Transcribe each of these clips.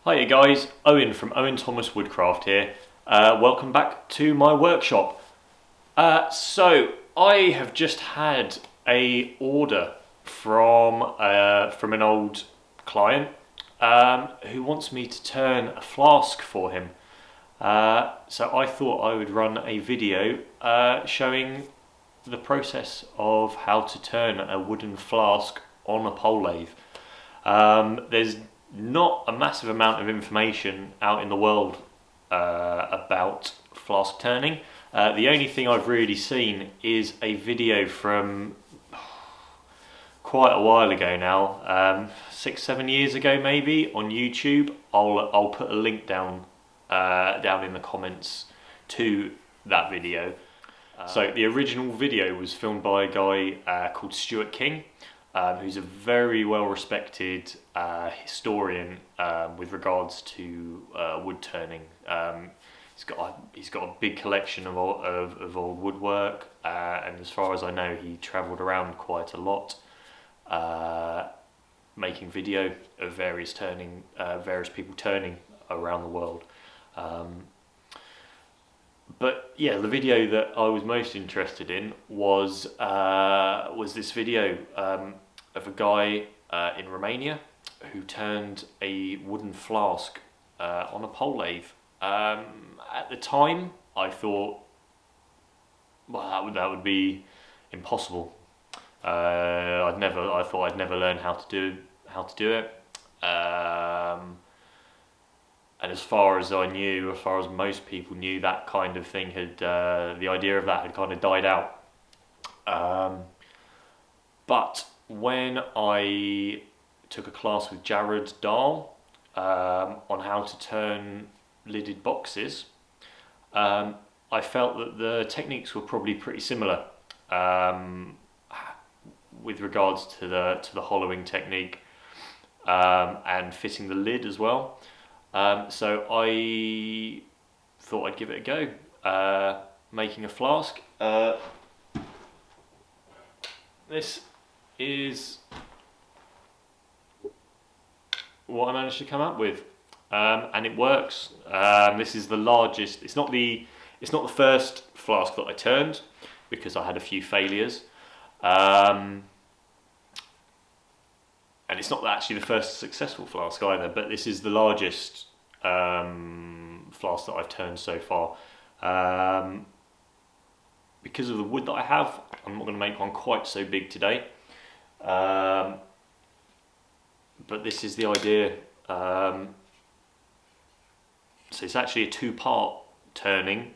Hiya guys, Owen from Owen Thomas Woodcraft here. Welcome back to my workshop. So I have just had a order from an old client who wants me to turn a flask for him. So I thought I would run a video showing the process of how to turn a wooden flask on a pole lathe. There's not a massive amount of information out in the world about flask turning. The only thing I've really seen is a video from quite a while ago now, 6-7 years ago maybe, on YouTube. I'll put a link down in the comments to that video. So the original video was filmed by a guy called Stuart King, who's a very well respected historian with regards to wood turning. He's got a big collection of old woodwork, and as far as I know, he travelled around quite a lot, making video of various people turning around the world. But yeah, the video that I was most interested in was this video of a guy in Romania who turned a wooden flask on a pole lathe. At the time, I thought, well, that would be impossible. I thought I'd never learn how to do it. And as far as I knew, as far as most people knew, that kind of thing the idea of that had kind of died out. But when I took a class with Jared Dahl on how to turn lidded boxes, I felt that the techniques were probably pretty similar with regards to the hollowing technique and fitting the lid as well. So I thought I'd give it a go, making a flask. This is what I managed to come up with, and it works. This is the largest. It's not the first flask that I turned, because I had a few failures. And it's not actually the first successful flask either, but this is the largest flask that I've turned so far. Because of the wood that I have, I'm not going to make one quite so big today. But this is the idea. So it's actually a two-part turning.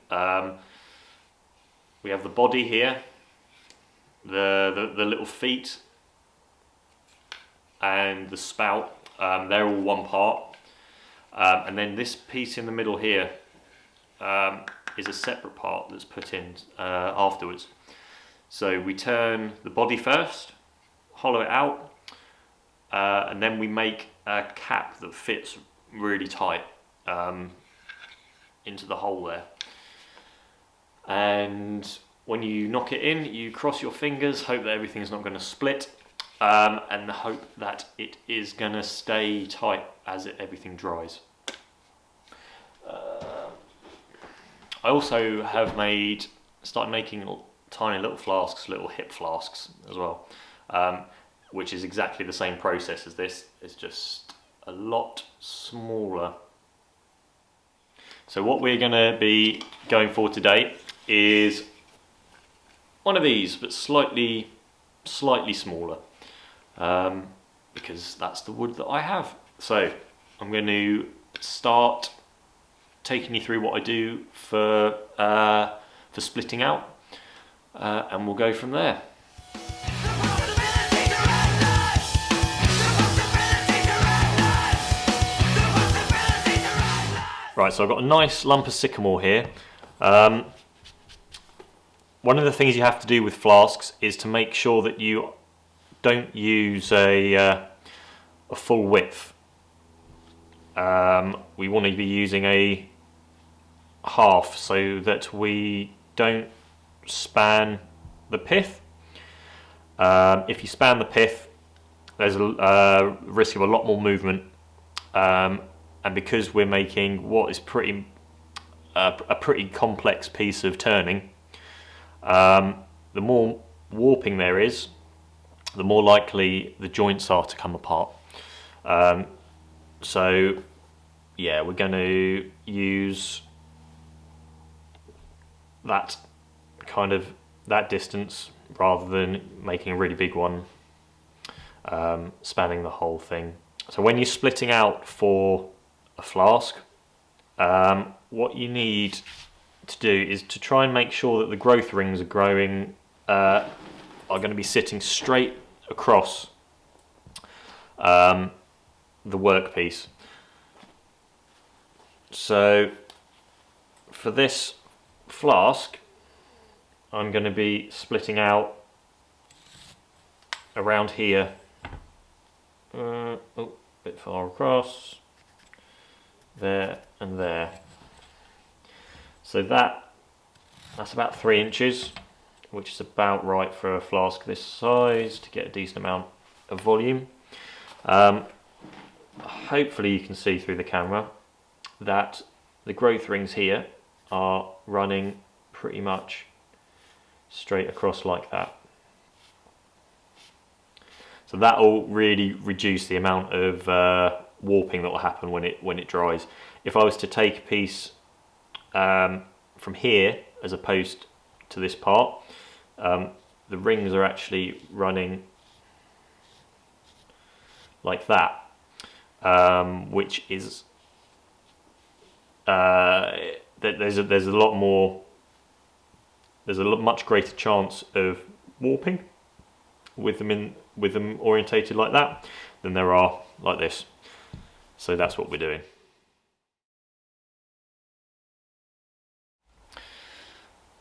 We have the body here, the little feet, and the spout. They're all one part, and then this piece in the middle here is a separate part that's put in afterwards. So we turn the body first, hollow it out, and then we make a cap that fits really tight into the hole there. And when you knock it in, you cross your fingers, hope that everything's not going to split, and hope that it is going to stay tight as everything dries. I also have started making tiny little flasks, little hip flasks as well, which is exactly the same process as this. It's just a lot smaller. So what we're going to be going for today is one of these, but slightly smaller, because that's the wood that I have. So I'm going to start taking you through what I do for splitting out, and we'll go from there. Right, so I've got a nice lump of sycamore here. One of the things you have to do with flasks is to make sure that you don't use a full width. We want to be using a half so that we don't span the pith. If you span the pith, there's a risk of a lot more movement, and because we're making what is a pretty complex piece of turning, the more warping there is, the more likely the joints are to come apart. So yeah, we're going to use that distance rather than making a really big one, spanning the whole thing. So when you're splitting out for a flask, what you need to do is to try and make sure that the growth rings are going to be sitting straight across the workpiece. So for this flask, I'm going to be splitting out around here, a bit far across, there and there. So that's about 3 inches, which is about right for a flask this size to get a decent amount of volume. Hopefully you can see through the camera that the growth rings here are running pretty much straight across like that. So that will really reduce the amount of warping that will happen when it dries. If I was to take a piece from here as opposed to this part, the rings are actually running like that, which is there's a much greater chance of warping with them orientated like that than there are like this. So that's what we're doing.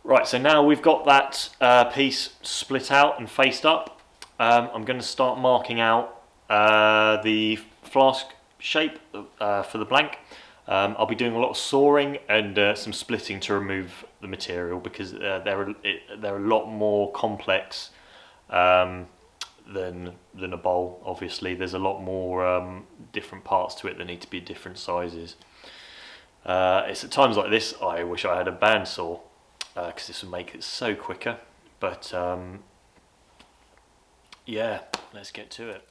Right, so now we've got that piece split out and faced up, I'm going to start marking out the flask shape for the blank. I'll be doing a lot of sawing and some splitting to remove the material, because they're a lot more complex than a bowl. Obviously, there's a lot more different parts to it that need to be different sizes. It's at times like this I wish I had a bandsaw, because this would make it so quicker. But yeah, let's get to it.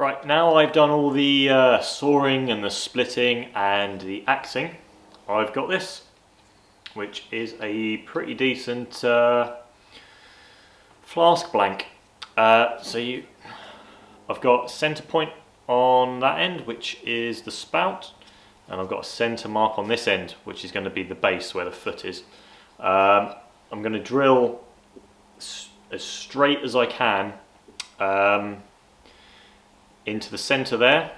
Right, now I've done all the sawing and the splitting and the axing. I've got this, which is a pretty decent flask blank. I've got centre point on that end, which is the spout, and I've got a centre mark on this end, which is going to be the base where the foot is. I'm going to drill as straight as I can into the centre there.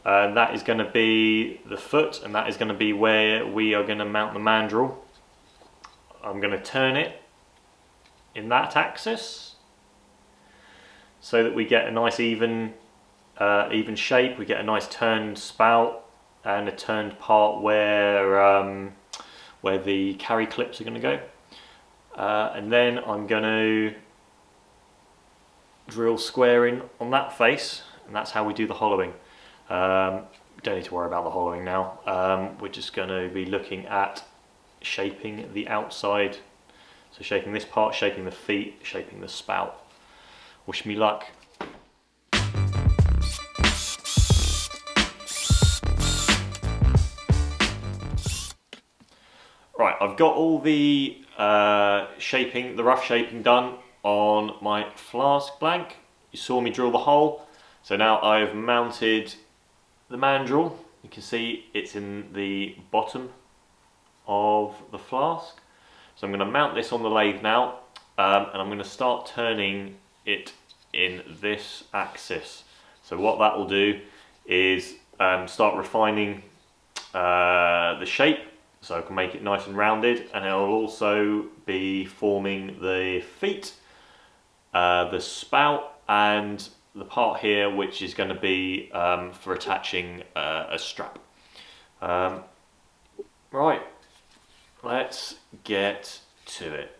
That is going to be the foot, and that is going to be where we are going to mount the mandrel. I'm going to turn it in that axis so that we get a nice even shape. We get a nice turned spout and a turned part where the carry clips are going to go. And then I'm going to drill square in on that face, and that's how we do the hollowing. Don't need to worry about the hollowing now. We're just going to be looking at shaping the outside, so shaping this part, shaping the feet, shaping the spout. Wish me luck. Right, I've got all the shaping, the rough shaping done on my flask blank. You saw me drill the hole, so now I've mounted the mandrel. You can see it's in the bottom of the flask. So I'm going to mount this on the lathe now, and I'm going to start turning it in this axis. So what that will do is start refining the shape, so I can make it nice and rounded, and it will also be forming the feet, the spout, and the part here which is going to be for attaching a strap. Right, let's get to it.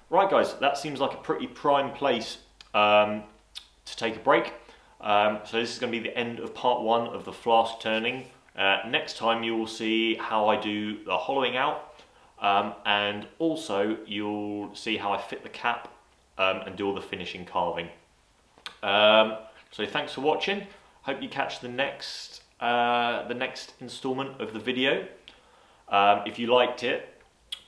Right guys, that seems like a pretty prime place to take a break. So this is going to be the end of part one of the flask turning. Next time you will see how I do the hollowing out. and also you'll see how I fit the cap and do all the finishing carving. So thanks for watching. Hope you catch the next instalment of the video. If you liked it,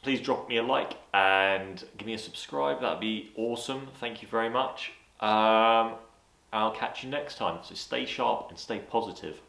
please drop me a like and give me a subscribe. That'd be awesome. Thank you very much. I'll catch you next time. So stay sharp and stay positive.